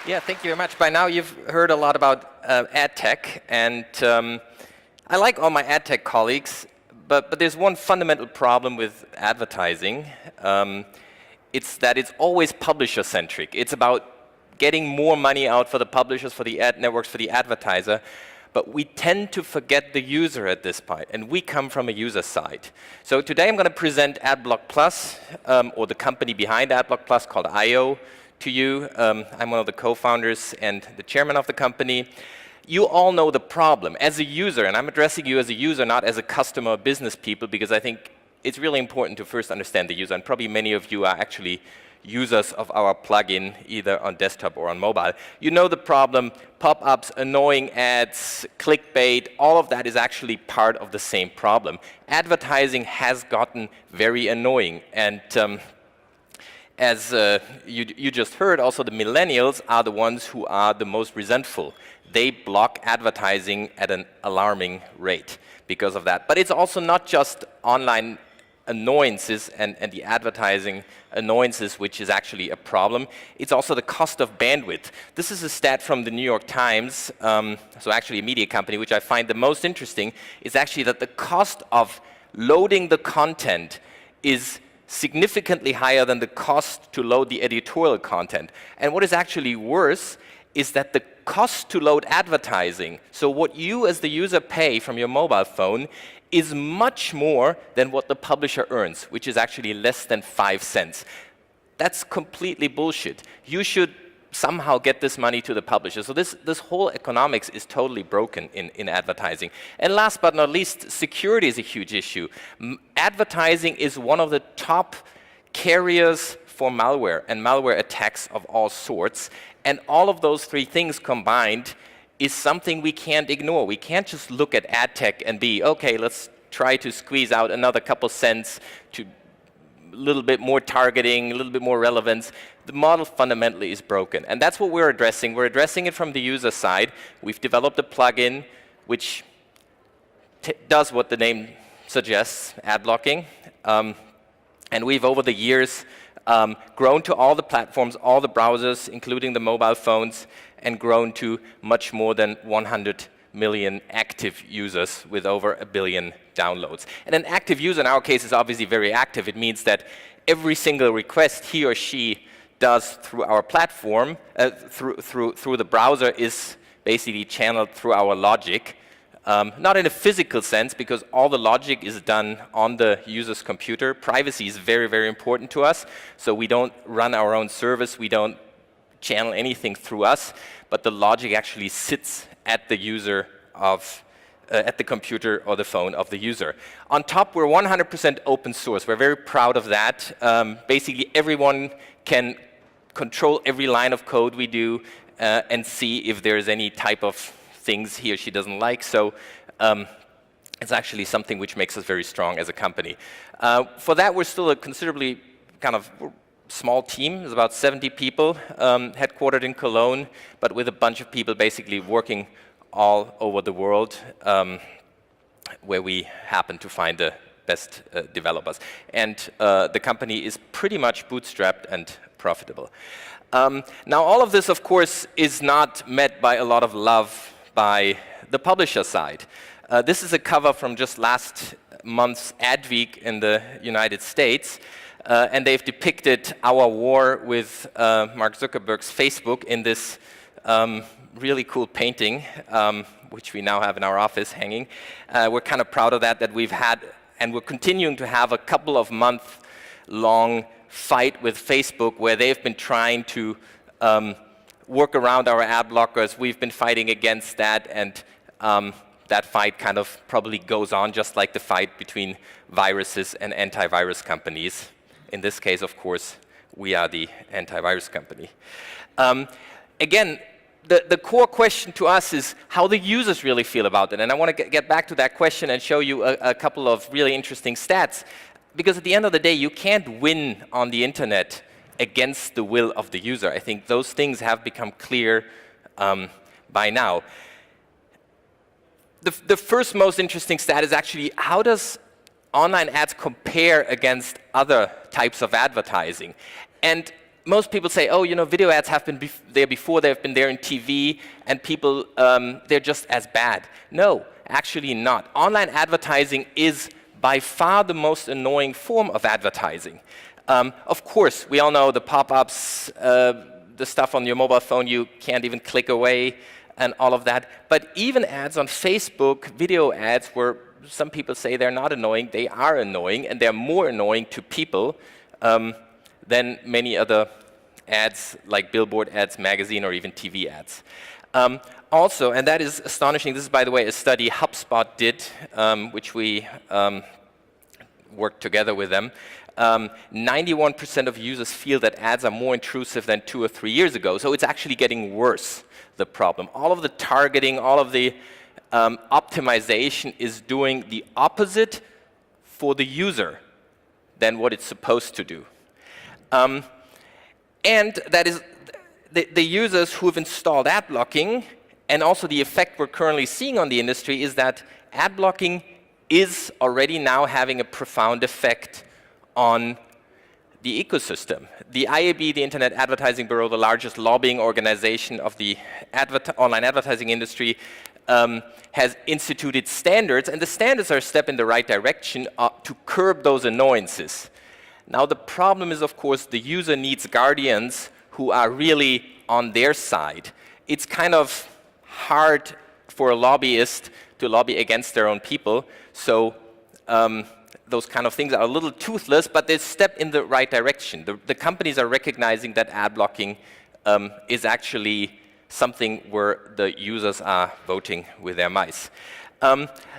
Yeah, thank you very much. By now you've heard a lot about ad tech, and I like all my ad tech colleagues, but there's one fundamental problem with advertising. It's that it's always publisher-centric. It's about getting more money out for the publishers, for the ad networks, for the advertiser, but we tend to forget the user at this point, and we come from a user side. So today I'm going to present AdBlock Plus, or the company behind AdBlock Plus called eyeo, to you. I'm one of the co-founders and the chairman of the company. You all know the problem. As a user, and I'm addressing you as a user, not as a customer or business people, because I think it's really important to first understand the user, and probably many of you are actually users of our plugin, either on desktop or on mobile. You know the problem, pop-ups, annoying ads, clickbait, all of that is actually part of the same problem. Advertising has gotten very annoying, and as you just heard, also the millennials are the ones who are the most resentful. They block advertising at an alarming rate because of that. But it's also not just online annoyances and the advertising annoyances which is actually a problem. It's also the cost of bandwidth. This is a stat from the New York Times, so actually a media company, which I find the most interesting, is actually that the cost of loading the content is significantly higher than the cost to load the editorial content. And what is actually worse is that the cost to load advertising, so what you as the user pay from your mobile phone, is much more than what the publisher earns, which is actually less than 5 cents. That's completely bullshit. You should somehow get this money to the publisher. So this whole economics is totally broken in advertising. And last but not least, security is a huge issue. Advertising is one of the top carriers for malware and malware attacks of all sorts. And all of those three things combined is something we can't ignore. We can't just look at ad tech and be, okay, let's try to squeeze out another couple cents to a little bit more targeting, a little bit more relevance. The model fundamentally is broken, and that's what we're addressing. We're addressing it from the user side. We've developed a plugin which does what the name suggests, ad blocking, and we've over the years grown to all the platforms, all the browsers, including the mobile phones, and grown to much more than 100 million active users with over 1 billion downloads. And an active user in our case is obviously very active. It means that every single request he or she does through our platform, through the browser, is basically channeled through our logic. Not in a physical sense, because all the logic is done on the user's computer. Privacy is very, very important to us, so we don't run our own service, we don't channel anything through us, but the logic actually sits at the user at the computer or the phone of the user. On top, we're 100% open source. We're very proud of that. Basically, everyone can control every line of code we do and see if there's any type of things he or she doesn't like. So it's actually something which makes us very strong as a company. For that, we're still a considerably kind of small team. There's about 70 people headquartered in Cologne, but with a bunch of people basically working all over the world, where we happen to find the best developers. And the company is pretty much bootstrapped and profitable. Now, all of this, of course, is not met by a lot of love by the publisher side. This is a cover from just last month's Ad Week in the United States, and they've depicted our war with Mark Zuckerberg's Facebook in this really cool painting, which we now have in our office hanging. We're kind of proud of that we've had, and we're continuing to have a couple of month-long fight with Facebook where they've been trying to work around our ad blockers. We've been fighting against that, and that fight kind of probably goes on just like the fight between viruses and antivirus companies. In this case, of course, we are the antivirus company. Again, the core question to us is how the users really feel about it. And I want to get back to that question and show you a couple of really interesting stats. Because at the end of the day, you can't win on the internet against the will of the user. I think those things have become clear by now. The first most interesting stat is actually how does online ads compare against other types of advertising? And most people say, oh, video ads have been there before, they've been there in TV, and people, they're just as bad. No, actually not. Online advertising is by far the most annoying form of advertising. Of course, we all know the pop-ups, the stuff on your mobile phone you can't even click away, and all of that. But even ads on Facebook, video ads, where some people say they're not annoying, they are annoying, and they're more annoying to people than many other ads, like billboard ads, magazine, or even TV ads. Also, and that is astonishing, this is, by the way, a study HubSpot did, which we worked together with them. 91% of users feel that ads are more intrusive than 2 or 3 years ago. So it's actually getting worse, the problem. All of the targeting, all of the optimization is doing the opposite for the user than what it's supposed to do. And that is the users who have installed ad blocking, and also the effect we're currently seeing on the industry is that ad blocking is already now having a profound effect on the ecosystem. The IAB, the Internet Advertising Bureau, the largest lobbying organization of the online advertising industry, has instituted standards, and the standards are a step in the right direction to curb those annoyances. Now, the problem is, of course, the user needs guardians who are really on their side. It's kind of hard for a lobbyist to lobby against their own people, so those kind of things are a little toothless, but they step in the right direction. The companies are recognizing that ad blocking is actually something where the users are voting with their mice.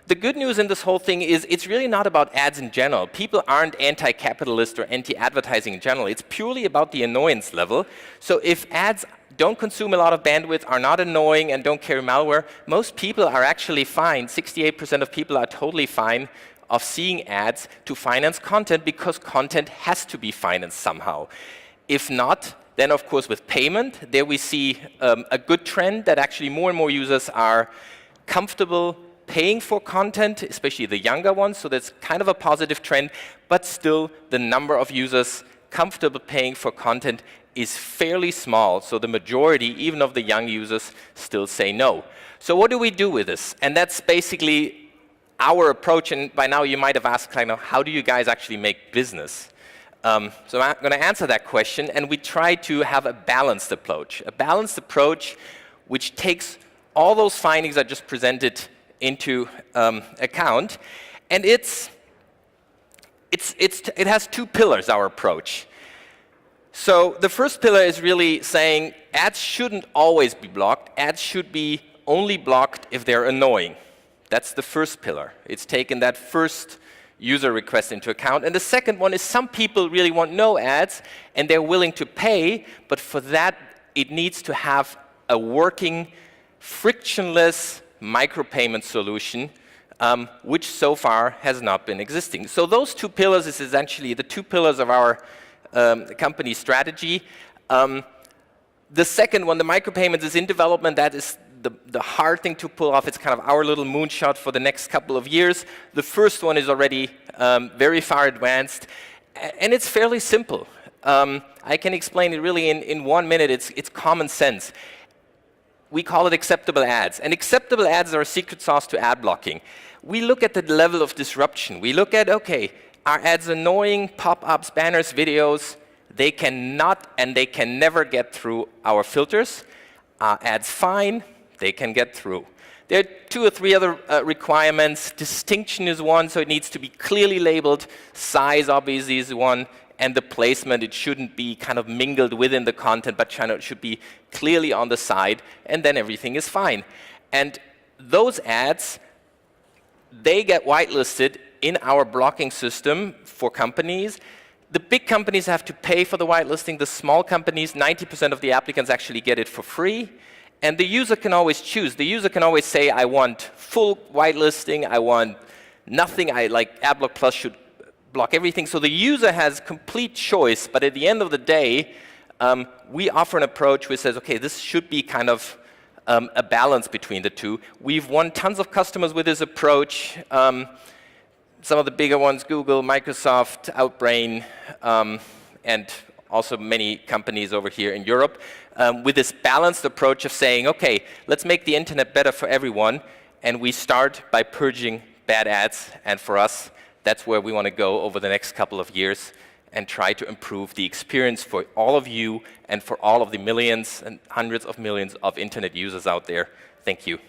The good news in this whole thing is it's really not about ads in general. People aren't anti-capitalist or anti-advertising in general. It's purely about the annoyance level. So if ads don't consume a lot of bandwidth, are not annoying, and don't carry malware, most people are actually fine. 68% of people are totally fine of seeing ads to finance content, because content has to be financed somehow. If not, then of course with payment, there we see a good trend that actually more and more users are comfortable paying for content, especially the younger ones, so that's kind of a positive trend, but still the number of users comfortable paying for content is fairly small, so the majority, even of the young users, still say no. So what do we do with this? And that's basically our approach, and by now you might have asked, kind of, how do you guys actually make business? So I'm going to answer that question, and we try to have a balanced approach which takes all those findings I just presented into account, and it has 2 pillars, our approach. So the first pillar is really saying ads shouldn't always be blocked. Ads should be only blocked if they're annoying. That's the first pillar. It's taken that first user request into account. And the second one is some people really want no ads, and they're willing to pay, but for that, it needs to have a working, frictionless micropayment solution, which so far has not been existing. So those 2 pillars is essentially the 2 pillars of our company strategy. The second one, the micropayments, is in development. That is the hard thing to pull off. It's kind of our little moonshot for the next couple of years. The first one is already very far advanced, and it's fairly simple. I can explain it really in 1 minute. It's common sense. We call it acceptable ads, and acceptable ads are a secret sauce to ad blocking. We look at the level of disruption. We look at, okay, are ads annoying, pop-ups, banners, videos? They cannot and they can never get through our filters. Are ads fine? They can get through. There are 2 or 3 other requirements. Distinction is one, so it needs to be clearly labeled. Size, obviously, is one. And the placement, it shouldn't be kind of mingled within the content, but it should be clearly on the side, and then everything is fine. And those ads, they get whitelisted in our blocking system for companies. The big companies have to pay for the whitelisting. The small companies, 90% of the applicants actually get it for free. And the user can always choose. The user can always say, I want full whitelisting, I want nothing, like AdBlock Plus should block everything. So the user has complete choice, but at the end of the day, we offer an approach which says, okay, this should be kind of a balance between the 2. We've won tons of customers with this approach. Some of the bigger ones, Google, Microsoft, Outbrain, and also many companies over here in Europe, with this balanced approach of saying, okay, let's make the internet better for everyone, and we start by purging bad ads, and for us, that's where we want to go over the next couple of years and try to improve the experience for all of you and for all of the millions and hundreds of millions of internet users out there. Thank you.